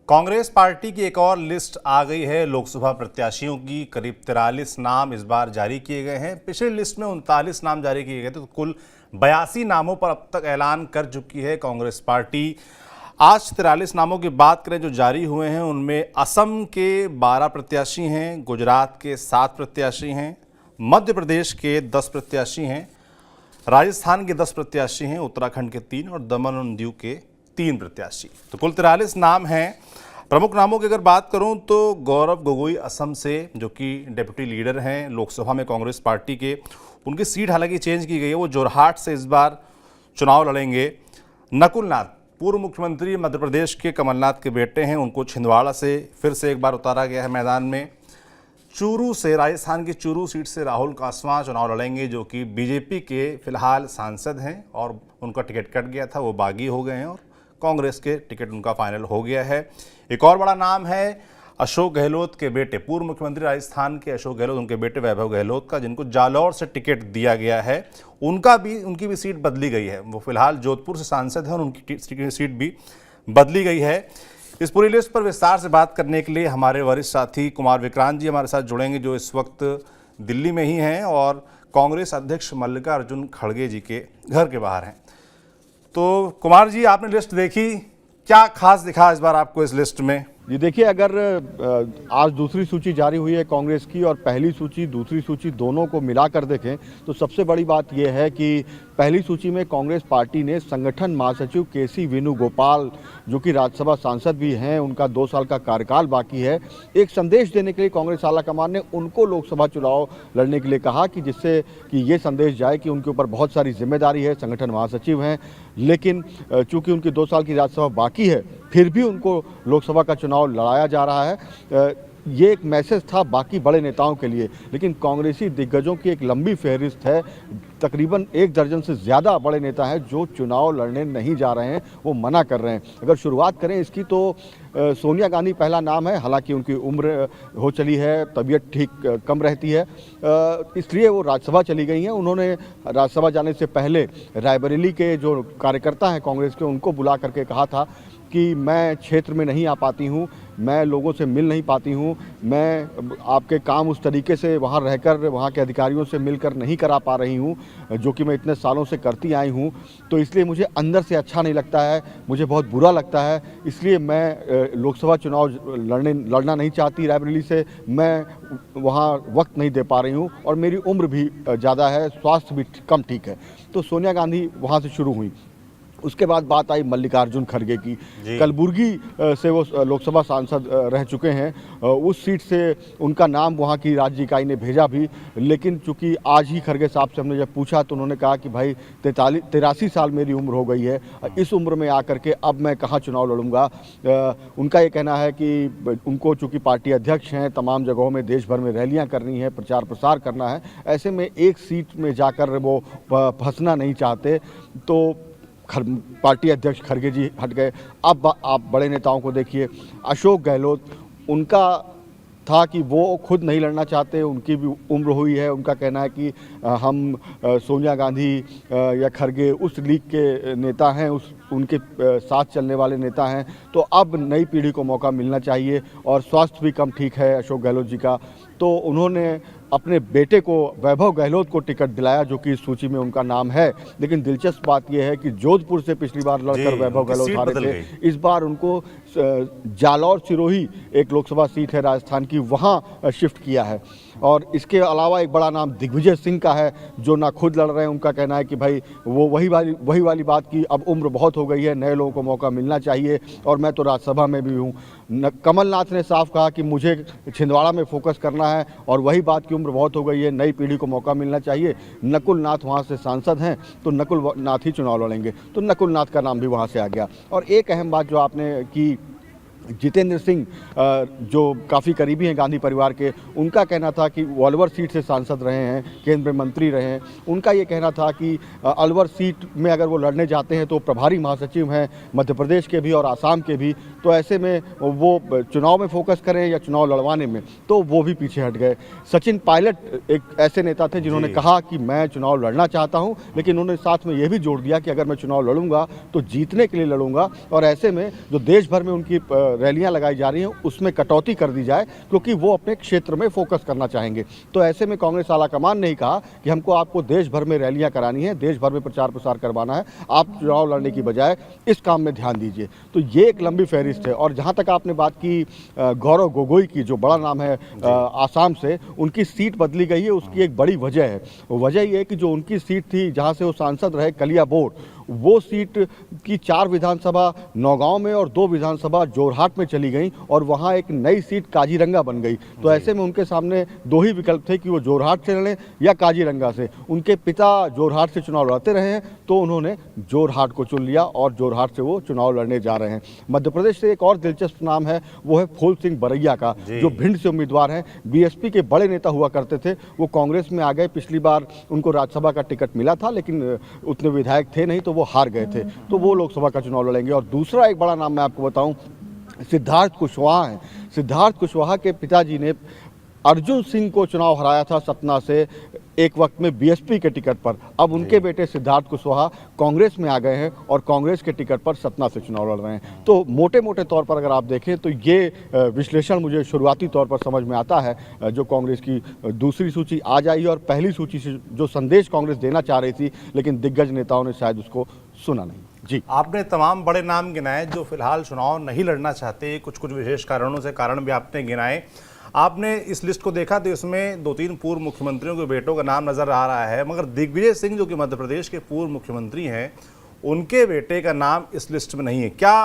Congress party की एक और लिस्ट आ गई है लोकसभा प्रत्याशियों की। करीब 43 नाम इस बार जारी किए गए हैं। पिछली लिस्ट में 39 नाम जारी किए गए थे, तो कुल 82 नामों पर अब तक ऐलान कर चुकी है कांग्रेस पार्टी। आज 43 नामों की बात करें जो जारी हुए हैं, उनमें असम के 12 प्रत्याशी हैं, गुजरात के 7 प्रत्याशी हैं, मध्य प्रदेश के 10 प्रत्याशी हैं, राजस्थान के 10 प्रत्याशी हैं, उत्तराखंड के 3 और दमन और दीव के 3 प्रत्याशी। तो कुल 43 नाम हैं। प्रमुख नामों की अगर बात करूं तो गौरव गोगोई असम से, जो कि डिप्टी लीडर हैं लोकसभा में कांग्रेस पार्टी के, उनकी सीट हालांकि चेंज की गई है, वो जोरहाट से इस बार चुनाव लड़ेंगे। नकुल नाथ, पूर्व मुख्यमंत्री मध्य प्रदेश के कमलनाथ के बेटे हैं, उनको छिंदवाड़ा से फिर से एक बार उतारा गया है मैदान में। चूरू से, राजस्थान की चूरू सीट से राहुल कासवां चुनाव लड़ेंगे, जो कि बीजेपी के फिलहाल सांसद हैं और उनका टिकट कट गया था, वो बागी हो गए हैं और कांग्रेस के टिकट उनका फाइनल हो गया है। एक और बड़ा नाम है अशोक गहलोत के बेटे, पूर्व मुख्यमंत्री राजस्थान के अशोक गहलोत, उनके बेटे वैभव गहलोत का, जिनको जालौर से टिकट दिया गया है, उनकी भी सीट बदली गई है। वो फिलहाल जोधपुर से सांसद हैं और उनकी सीट भी बदली गई है। इस पूरी लिस्ट पर विस्तार से बात करने के लिए हमारे वरिष्ठ साथी कुमार विक्रांत जी हमारे साथ जुड़ेंगे, जो इस वक्त दिल्ली में ही हैं और कांग्रेस अध्यक्ष मल्लिकार्जुन खड़गे जी के घर के बाहर हैं। तो कुमार जी, आपने लिस्ट देखी, क्या खास दिखा इस बार आपको इस लिस्ट में? जी देखिए, अगर आज दूसरी सूची जारी हुई है कांग्रेस की और पहली सूची दूसरी सूची दोनों को मिलाकर देखें तो सबसे बड़ी बात यह है कि पहली सूची में कांग्रेस पार्टी ने संगठन महासचिव केसी वेणुगोपाल, जो कि राज्यसभा सांसद भी हैं, उनका 2 साल का कार्यकाल बाकी है, एक संदेश देने के लिए कांग्रेस आलाकमान ने उनको लोकसभा चुनाव लड़ने के लिए कहा कि जिससे कि ये संदेश जाए कि उनके ऊपर बहुत सारी जिम्मेदारी है, संगठन महासचिव हैं, लेकिन चूंकि उनकी 2 साल की राज्यसभा बाकी है फिर भी उनको लोकसभा का चुनाव लड़ाया जा रहा है। ये एक मैसेज था बाकी बड़े नेताओं के लिए, लेकिन कांग्रेसी दिग्गजों की एक लंबी फहरिस्त है। तकरीबन 1 दर्जन से ज़्यादा बड़े नेता हैं जो चुनाव लड़ने नहीं जा रहे हैं, वो मना कर रहे हैं। अगर शुरुआत करें इसकी तो सोनिया गांधी पहला नाम है, हालांकि उनकी उम्र हो चली है, तबीयत ठीक कम रहती है, इसलिए वो राज्यसभा चली गई हैं। उन्होंने राज्यसभा जाने से पहले रायबरेली के जो कार्यकर्ता हैं कांग्रेस के, उनको बुला करके कहा था कि मैं क्षेत्र में नहीं आ पाती हूँ, मैं लोगों से मिल नहीं पाती हूँ, मैं आपके काम उस तरीके से वहाँ रहकर वहाँ के अधिकारियों से मिलकर नहीं करा पा रही हूँ जो कि मैं इतने सालों से करती आई हूँ, तो इसलिए मुझे अंदर से अच्छा नहीं लगता है, मुझे बहुत बुरा लगता है, इसलिए मैं लोकसभा चुनाव लड़ना नहीं चाहती रायबरेली से, मैं वहाँ वक्त नहीं दे पा रही हूँ और मेरी उम्र भी ज़्यादा है, स्वास्थ्य भी कम ठीक है। तो सोनिया गांधी वहाँ से शुरू हुई। उसके बाद बात आई मल्लिकार्जुन खड़गे की। कलबुर्गी से वो लोकसभा सांसद रह चुके हैं, उस सीट से उनका नाम वहाँ की राज्य इकाई ने भेजा भी, लेकिन चूंकि आज ही खड़गे साहब से हमने जब पूछा तो उन्होंने कहा कि भाई 83 साल मेरी उम्र हो गई है, इस उम्र में आकर के अब मैं कहाँ चुनाव लड़ूंगा। उनका ये कहना है कि उनको चूँकि पार्टी अध्यक्ष हैं, तमाम जगहों में देश भर में रैलियाँ करनी है, प्रचार प्रसार करना है, ऐसे में एक सीट में जाकर वो फंसना नहीं चाहते। तो पार्टी अध्यक्ष खड़गे जी हट गए। अब आप बड़े नेताओं को देखिए, अशोक गहलोत, उनका था कि वो खुद नहीं लड़ना चाहते, उनकी भी उम्र हुई है, उनका कहना है कि हम सोनिया गांधी या खड़गे उस लीग के नेता हैं, उनके साथ चलने वाले नेता हैं, तो अब नई पीढ़ी को मौका मिलना चाहिए और स्वास्थ्य भी कम ठीक है अशोक गहलोत जी का, तो उन्होंने अपने बेटे को वैभव गहलोत को टिकट दिलाया, जो कि इस सूची में उनका नाम है। लेकिन दिलचस्प बात यह है कि जोधपुर से पिछली बार लड़कर वैभव गहलोत हारे थे, इस बार उनको जालौर सिरोही एक लोकसभा सीट है राजस्थान की, वहाँ शिफ्ट किया है। और इसके अलावा एक बड़ा नाम दिग्विजय सिंह का है, जो ना खुद लड़ रहे हैं, उनका कहना है कि भाई वो वही वाली बात की अब उम्र बहुत हो गई है, नए लोगों को मौका मिलना चाहिए और मैं तो राज्यसभा में भी हूँ। कमलनाथ ने साफ कहा कि मुझे छिंदवाड़ा में फोकस करना है और वही बात की उम्र बहुत हो गई है, नई पीढ़ी को मौका मिलना चाहिए। नकुल नाथ वहाँ से सांसद हैं, तो नकुल नाथ ही चुनाव लड़ेंगे, तो नकुल नाथ का नाम भी वहाँ से आ गया। और एक अहम बात जो आपने की, जितेंद्र सिंह जो काफ़ी करीबी हैं गांधी परिवार के, उनका कहना था कि वो अलवर सीट से सांसद रहे हैं, केंद्र में मंत्री रहे हैं, उनका ये कहना था कि अलवर सीट में अगर वो लड़ने जाते हैं तो प्रभारी महासचिव हैं मध्य प्रदेश के भी और आसाम के भी, तो ऐसे में वो चुनाव में फोकस करें या चुनाव लड़वाने में, तो वो भी पीछे हट गए। सचिन पायलट एक ऐसे नेता थे जिन्होंने कहा कि मैं चुनाव लड़ना चाहता हूँ, लेकिन उन्होंने साथ में ये भी जोड़ दिया कि अगर मैं चुनाव लड़ूंगा तो जीतने के लिए लड़ूंगा, और ऐसे में जो देश भर में उनकी रैलियां लगाई जा रही हैं उसमें कटौती कर दी जाए, क्योंकि वो अपने क्षेत्र में फोकस करना चाहेंगे। तो ऐसे में कांग्रेस आलाकमान ने ही कहा कि हमको आपको देश भर में रैलियां करानी है, देश भर में प्रचार प्रसार करवाना है, आप चुनाव लड़ने की बजाय इस काम में ध्यान दीजिए। तो ये एक लंबी फहरिस्त है। और जहां तक आपने बात की गौरव गोगोई की, जो बड़ा नाम है आसाम से, उनकी सीट बदली गई है, उसकी एक बड़ी वजह है। वजह ये है कि जो उनकी सीट थी जहां से वो सांसद रहे कलियाबोर, वो सीट की 4 विधानसभा नौगांव में और 2 विधानसभा जोरहाट में चली गई और वहां एक नई सीट काजीरंगा बन गई। तो ऐसे में उनके सामने 2 ही विकल्प थे कि वो जोरहाट से लड़ें या काजीरंगा से। उनके पिता जोरहाट से चुनाव लड़ते रहे हैं, तो उन्होंने जोरहाट को चुन लिया और जोरहाट से वो चुनाव लड़ने जा रहे हैं। मध्य प्रदेश से एक और दिलचस्प नाम है, वो है फूल सिंह बरैया का, जो भिंड से उम्मीदवार हैं। बीएसपी के बड़े नेता हुआ करते थे, वो कांग्रेस में आ गए। पिछली बार उनको राज्यसभा का टिकट मिला था, लेकिन उतने विधायक थे नहीं, तो वो हार गए थे। तो वो लोकसभा का चुनाव लड़ेंगे। और दूसरा एक बड़ा नाम मैं आपको बताऊं, सिद्धार्थ कुशवाहा है। सिद्धार्थ कुशवाहा के पिताजी ने अर्जुन सिंह को चुनाव हराया था सतना से एक वक्त में बीएसपी के टिकट पर। अब उनके बेटे सिद्धार्थ कुशवाहा कांग्रेस में आ गए हैं और कांग्रेस के टिकट पर सतना से चुनाव लड़ रहे हैं। तो मोटे मोटे तौर पर अगर आप देखें तो ये विश्लेषण मुझे शुरुआती तौर पर समझ में आता है। जो कांग्रेस की दूसरी सूची आज आई और पहली सूची से जो संदेश कांग्रेस देना चाह रही थी, लेकिन दिग्गज नेताओं ने शायद उसको सुना नहीं। जी, आपने तमाम बड़े नाम गिनाए जो फिलहाल चुनाव नहीं लड़ना चाहते, कुछ कुछ विशेष कारणों से, कारण भी आपने गिनाए। आपने इस लिस्ट को देखा तो इसमें 2-3 पूर्व मुख्यमंत्रियों के बेटों का नाम नजर आ रहा है, मगर दिग्विजय सिंह जो कि मध्य प्रदेश के पूर्व मुख्यमंत्री हैं, उनके बेटे का नाम इस लिस्ट में नहीं है। क्या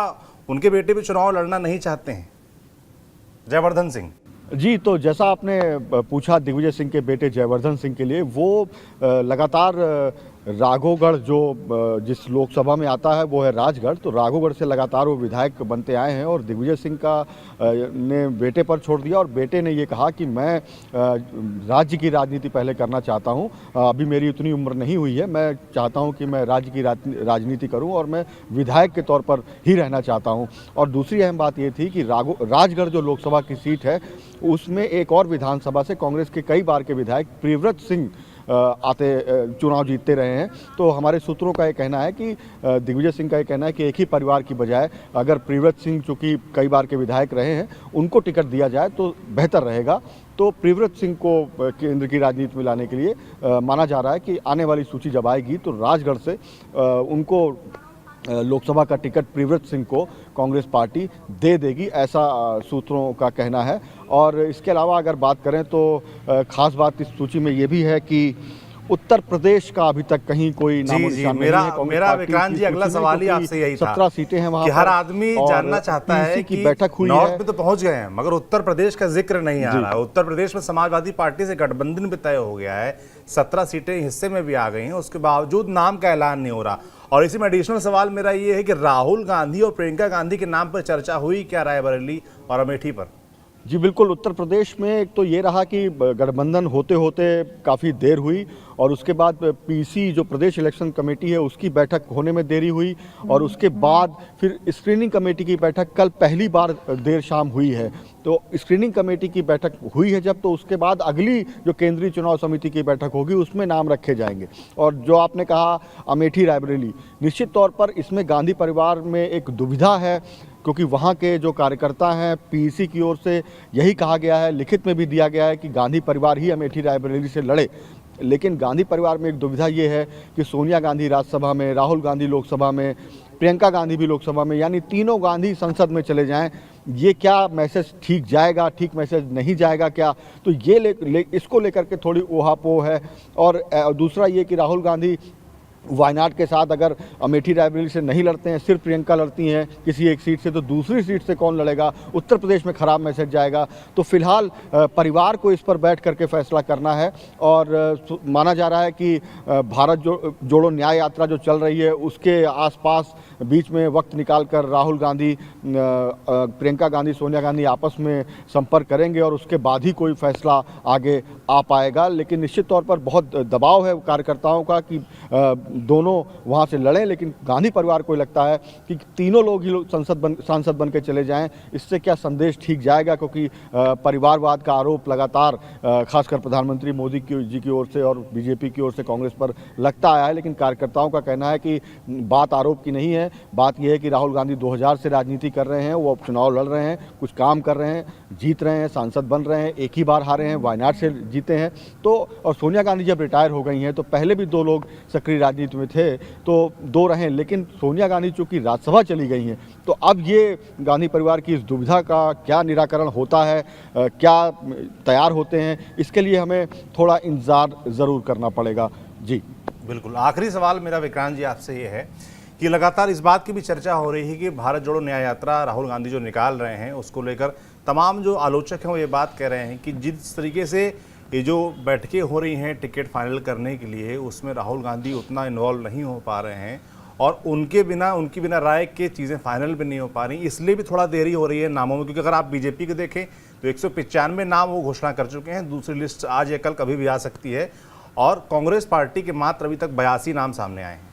उनके बेटे भी चुनाव लड़ना नहीं चाहते हैं? जयवर्धन सिंह जी, तो जैसा आपने पूछा दिग्विजय सिंह के बेटे जयवर्धन सिंह के लिए, वो लगातार राघोगढ़ जो जिस लोकसभा में आता है वो है राजगढ़, तो राघोगढ़ से लगातार वो विधायक बनते आए हैं और दिग्विजय सिंह का ने बेटे पर छोड़ दिया और बेटे ने ये कहा कि मैं राज्य की राजनीति पहले करना चाहता हूं, अभी मेरी उतनी उम्र नहीं हुई है, मैं चाहता हूं कि मैं राज्य की राजनीति करूं और मैं विधायक के तौर पर ही रहना चाहता हूं। और दूसरी अहम बात ये थी कि राजगढ़ जो लोकसभा की सीट है उसमें एक और विधानसभा से कांग्रेस के कई बार के विधायक प्रियव्रत सिंह चुनाव जीतते रहे हैं। तो हमारे सूत्रों का ये कहना है कि दिग्विजय सिंह का ये कहना है कि एक ही परिवार की बजाय अगर प्रियव्रत सिंह चूँकि कई बार के विधायक रहे हैं, उनको टिकट दिया जाए तो बेहतर रहेगा। तो प्रियव्रत सिंह को केंद्र की राजनीति में लाने के लिए माना जा रहा है कि आने वाली सूची जब आएगी तो राजगढ़ से उनको लोकसभा का टिकट प्रियव्रत सिंह को कांग्रेस पार्टी दे देगी, ऐसा सूत्रों का कहना है। और इसके अलावा अगर बात करें तो खास बात इस सूची में ये भी है कि उत्तर प्रदेश का अभी तक कहीं कोई नामो निशान नहीं है। मेरा विक्रांत जी अगला सवाल ही आपसे यही था। 17 सीटें हैं वहां कि हर आदमी जानना चाहता है कि बैठक हुई नॉर्थ है, में तो पहुंच गए हैं मगर उत्तर प्रदेश का जिक्र नहीं आ रहा है। उत्तर प्रदेश में समाजवादी पार्टी से गठबंधन भी तय हो गया है, 17 सीटें हिस्से में भी आ गई हैं, उसके बावजूद नाम का ऐलान नहीं हो रहा। और इसी में एडिशनल सवाल मेरा ये है कि राहुल गांधी और प्रियंका गांधी के नाम पर चर्चा हुई क्या रायबरेली और अमेठी पर? जी बिल्कुल, उत्तर प्रदेश में एक तो ये रहा कि गठबंधन होते होते काफ़ी देर हुई और उसके बाद पीसी जो प्रदेश इलेक्शन कमेटी है उसकी बैठक होने में देरी हुई और उसके बाद फिर स्क्रीनिंग कमेटी की बैठक कल पहली बार देर शाम हुई है। तो स्क्रीनिंग कमेटी की बैठक हुई है जब, तो उसके बाद अगली जो केंद्रीय चुनाव समिति की बैठक होगी उसमें नाम रखे जाएंगे। और जो आपने कहा अमेठी रायबरेली, निश्चित तौर पर इसमें गांधी परिवार में एक दुविधा है, क्योंकि वहाँ के जो कार्यकर्ता हैं पीसी की ओर से यही कहा गया है, लिखित में भी दिया गया है कि गांधी परिवार ही अमेठी रायबरेली से लड़े। लेकिन गांधी परिवार में एक दुविधा ये है कि सोनिया गांधी राज्यसभा में, राहुल गांधी लोकसभा में, प्रियंका गांधी भी लोकसभा में, यानी तीनों गांधी संसद में चले जाएं, ये क्या मैसेज ठीक जाएगा, ठीक मैसेज नहीं जाएगा क्या? तो ये इसको लेकर के थोड़ी ओहापोह है। और दूसरा ये कि राहुल गांधी वायनाड के साथ अगर अमेठी रायबरेली से नहीं लड़ते हैं, सिर्फ प्रियंका लड़ती हैं किसी एक सीट से, तो दूसरी सीट से कौन लड़ेगा? उत्तर प्रदेश में खराब मैसेज जाएगा। तो फिलहाल परिवार को इस पर बैठ करके फैसला करना है। और माना जा रहा है कि भारत जोड़ो न्याय यात्रा जो चल रही है उसके आसपास बीच में वक्त निकालकर राहुल गांधी, प्रियंका गांधी, सोनिया गांधी आपस में संपर्क करेंगे और उसके बाद ही कोई फैसला आगे आ पाएगा। लेकिन निश्चित तौर पर बहुत दबाव है कार्यकर्ताओं का कि दोनों वहाँ से लड़ें, लेकिन गांधी परिवार को लगता है कि तीनों लोग ही सांसद बन के चले जाएं। इससे क्या संदेश ठीक जाएगा, क्योंकि परिवारवाद का आरोप लगातार खासकर प्रधानमंत्री मोदी जी की ओर से और बीजेपी की ओर से कांग्रेस पर लगता आया है। लेकिन कार्यकर्ताओं का कहना है कि बात आरोप की नहीं है, बात यह है कि राहुल गांधी 2000 से राजनीति कर रहे हैं, वो अब चुनाव लड़ रहे हैं, कुछ काम कर रहे हैं, जीत रहे हैं, सांसद बन रहे हैं, एक ही बार हारे हैं, वायनाड से जीते हैं। तो और सोनिया गांधी जब रिटायर हो गई हैं तो पहले भी 2 लोग सक्रिय राजनीति में थे, तो 2 रहे, लेकिन सोनिया गांधी चूंकि राज्यसभा चली गई हैं, तो अब ये गांधी परिवार की इस दुविधा का क्या निराकरण होता है, क्या तैयार होते हैं, इसके लिए हमें थोड़ा इंतजार ज़रूर करना पड़ेगा। जी बिल्कुल। आखिरी सवाल मेरा विक्रांत जी आपसे ये है कि लगातार इस बात की भी चर्चा हो रही है कि भारत जोड़ो न्याय यात्रा राहुल गांधी जो निकाल रहे हैं, उसको लेकर तमाम जो आलोचक हैं वो ये बात कह रहे हैं कि जिस तरीके से ये जो बैठकें हो रही हैं टिकट फाइनल करने के लिए, उसमें राहुल गांधी उतना इन्वॉल्व नहीं हो पा रहे हैं और उनकी बिना राय के चीज़ें फाइनल भी नहीं हो पा रही, इसलिए भी थोड़ा देरी हो रही है नामों में। क्योंकि अगर आप बीजेपी को देखें तो 195 नाम वो घोषणा कर चुके हैं, दूसरी लिस्ट आज या कल कभी भी आ सकती है, और कांग्रेस पार्टी के मात्र अभी तक 82 नाम सामने आए हैं।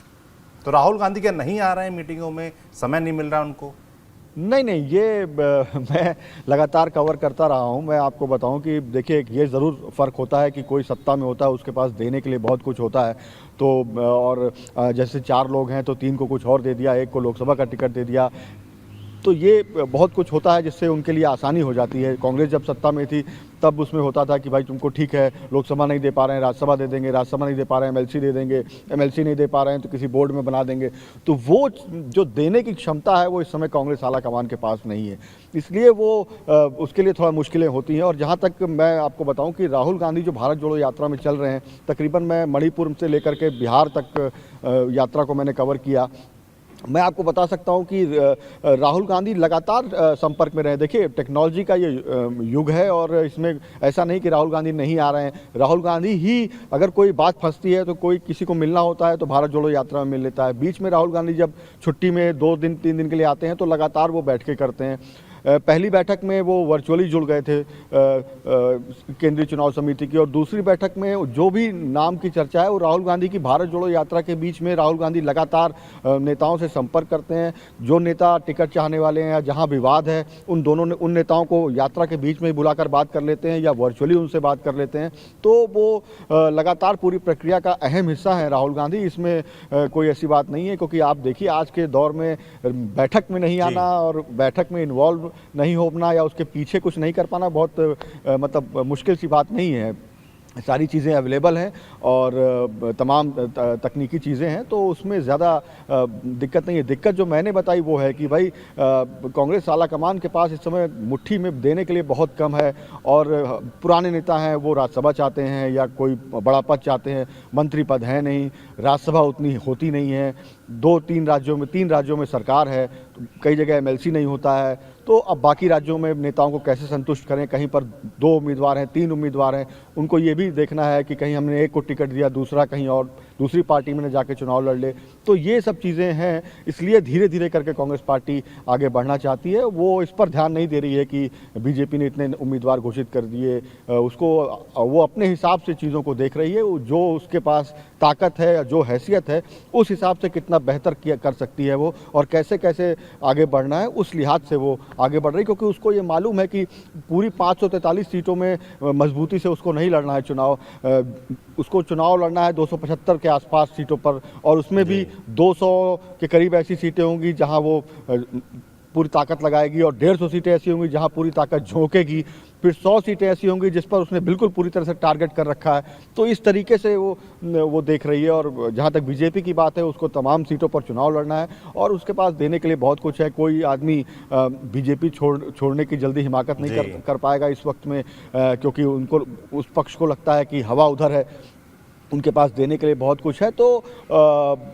तो राहुल गांधी क्या नहीं आ रहे हैं मीटिंगों में, समय नहीं मिल रहा उनको? नहीं, ये मैं लगातार कवर करता रहा हूँ। मैं आपको बताऊँ कि देखिए, ये ज़रूर फ़र्क होता है कि कोई सत्ता में होता है, उसके पास देने के लिए बहुत कुछ होता है। तो और जैसे 4 लोग हैं तो 3 को कुछ और दे दिया, 1 को लोकसभा का टिकट दे दिया, तो ये बहुत कुछ होता है जिससे उनके लिए आसानी हो जाती है। कांग्रेस जब सत्ता में थी तब उसमें होता था कि भाई तुमको ठीक है, लोकसभा नहीं दे पा रहे हैं, राज्यसभा दे देंगे, राज्यसभा नहीं दे पा रहे हैं, एमएलसी दे देंगे, एमएलसी नहीं दे पा रहे हैं तो किसी बोर्ड में बना देंगे। तो वो जो देने की क्षमता है वो इस समय कांग्रेस आला कमान के पास नहीं है, इसलिए वो उसके लिए थोड़ा मुश्किलें होती हैं। और जहाँ तक मैं आपको बताऊँ कि राहुल गांधी जो भारत जोड़ो यात्रा में चल रहे हैं, तकरीबन मैं मणिपुर से लेकर के बिहार तक यात्रा को मैंने कवर किया। मैं आपको बता सकता हूं कि राहुल गांधी लगातार संपर्क में रहे। देखिए, टेक्नोलॉजी का ये युग है और इसमें ऐसा नहीं कि राहुल गांधी नहीं आ रहे हैं। राहुल गांधी ही अगर कोई बात फंसती है तो कोई किसी को मिलना होता है तो भारत जोड़ो यात्रा में मिल लेता है। बीच में राहुल गांधी जब छुट्टी में 2 दिन 3 दिन के लिए आते हैं तो लगातार वो बैठकें करते हैं। पहली बैठक में वो वर्चुअली जुड़ गए थे केंद्रीय चुनाव समिति की, और दूसरी बैठक में जो भी नाम की चर्चा है वो राहुल गांधी की भारत जोड़ो यात्रा के बीच में राहुल गांधी लगातार नेताओं से संपर्क करते हैं। जो नेता टिकट चाहने वाले हैं या जहां विवाद है उन नेताओं को यात्रा के बीच में ही बुलाकर बात कर लेते हैं या वर्चुअली उनसे बात कर लेते हैं। तो वो लगातार पूरी प्रक्रिया का अहम हिस्सा है राहुल गांधी, इसमें कोई ऐसी बात नहीं है। क्योंकि आप देखिए, आज के दौर में बैठक में नहीं आना और बैठक में इन्वॉल्व नहीं होना या उसके पीछे कुछ नहीं कर पाना बहुत मतलब मुश्किल सी बात नहीं है। सारी चीज़ें अवेलेबल हैं और तमाम तकनीकी चीज़ें हैं, तो उसमें ज़्यादा दिक्कत नहीं है। दिक्कत जो मैंने बताई वो है कि भाई कांग्रेस आला कमान के पास इस समय मुट्ठी में देने के लिए बहुत कम है, और पुराने नेता हैं वो राज्यसभा चाहते हैं या कोई बड़ा पद चाहते हैं, मंत्री पद है नहीं, राज्यसभा उतनी होती नहीं है, 3 राज्यों में सरकार है, तो कई जगह एमएलसी नहीं होता है। तो अब बाकी राज्यों में नेताओं को कैसे संतुष्ट करें? कहीं पर 2 उम्मीदवार हैं, 3 उम्मीदवार हैं, उनको ये भी देखना है कि कहीं हमने एक को टिकट दिया, दूसरा कहीं और दूसरी पार्टी में न जाके चुनाव लड़ ले। तो ये सब चीज़ें हैं, इसलिए धीरे धीरे करके कांग्रेस पार्टी आगे बढ़ना चाहती है। वो इस पर ध्यान नहीं दे रही है कि बीजेपी ने इतने उम्मीदवार घोषित कर दिए, वो अपने हिसाब से चीज़ों को देख रही है। जो उसके पास ताकत है, जो हैसियत है, उस हिसाब से कितना बेहतर कर सकती है वो, और कैसे कैसे आगे बढ़ना है उस लिहाज से वो आगे बढ़ रही, क्योंकि उसको ये मालूम है कि पूरी 543 सीटों में मजबूती से उसको नहीं लड़ना है चुनाव। उसको चुनाव लड़ना है 275 के आसपास सीटों पर, और उसमें भी 200 के करीब ऐसी सीटें होंगी जहां वो पूरी ताकत लगाएगी, और 150 सीटें ऐसी होंगी जहां पूरी ताकत झोंकेगी, फिर 100 सीटें ऐसी होंगी जिस पर उसने बिल्कुल पूरी तरह से टारगेट कर रखा है। तो इस तरीके से वो देख रही है। और जहां तक बीजेपी की बात है, उसको तमाम सीटों पर चुनाव लड़ना है और उसके पास देने के लिए बहुत कुछ है। कोई आदमी बीजेपी छोड़ने की जल्दी हिमाकत नहीं कर पाएगा इस वक्त में, क्योंकि उनको उस पक्ष को लगता है कि हवा उधर है, उनके पास देने के लिए बहुत कुछ है। तो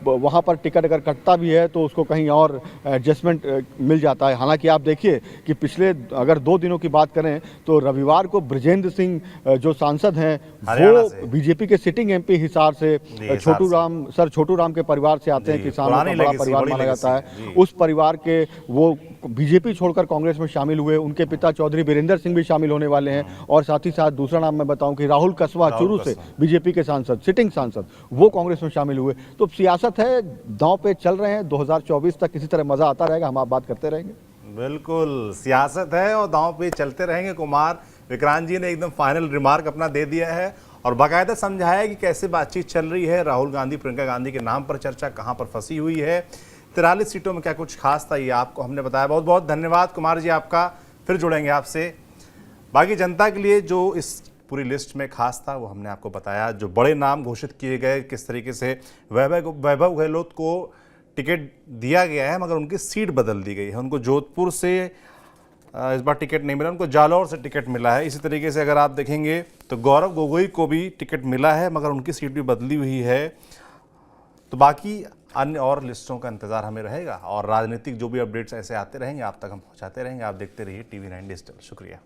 वहाँ पर टिकट अगर कटता भी है तो उसको कहीं और एडजस्टमेंट मिल जाता है। हालांकि आप देखिए कि पिछले अगर 2 दिनों की बात करें तो रविवार को ब्रजेंद्र सिंह जो सांसद हैं वो बीजेपी के सिटिंग एमपी हिसार से छोटू राम के परिवार से आते हैं, किसानों का बड़ा परिवार माना जाता है। उस परिवार के वो बीजेपी छोड़कर कांग्रेस में शामिल हुए, उनके पिता चौधरी बीरेंद्र सिंह भी शामिल होने वाले हैं। और साथ ही साथ दूसरा नाम मैं बताऊं कि राहुल कसवा चुरू से बीजेपी के सांसद, सिटिंग सांसद, वो कांग्रेस में शामिल हुए। तो सियासत है, दांव पे चल रहे हैं। 2024 तक इसी तरह मजा आता रहेगा, हम आप बात करते रहेंगे। बिल्कुल, सियासत है और दांव पे चलते रहेंगे। कुमार विक्रांत जी ने एकदम फाइनल रिमार्क अपना दे दिया है और बाकायदा समझाया कि कैसे बातचीत चल रही है, राहुल गांधी प्रियंका गांधी के नाम पर चर्चा कहां पर फंसी हुई है, 43 सीटों में क्या कुछ खास था, ये आपको हमने बताया। बहुत बहुत धन्यवाद कुमार जी आपका। फिर जुड़ेंगे आपसे। बाकी जनता के लिए जो इस पूरी लिस्ट में खास था वो हमने आपको बताया। जो बड़े नाम घोषित किए गए, किस तरीके से वैभव गहलोत को टिकट दिया गया है मगर उनकी सीट बदल दी गई है। उनको जोधपुर से इस बार टिकट नहीं मिला, उनको जालौर से टिकट मिला है। इसी तरीके से अगर आप देखेंगे तो गौरव गोगोई को भी टिकट मिला है मगर उनकी सीट भी बदली हुई है। तो बाकी अन्य और लिस्टों का इंतजार हमें रहेगा और राजनीतिक जो भी अपडेट्स ऐसे आते रहेंगे आप तक हम पहुंचाते रहेंगे। आप देखते रहिए TV9 डिजिटल। शुक्रिया।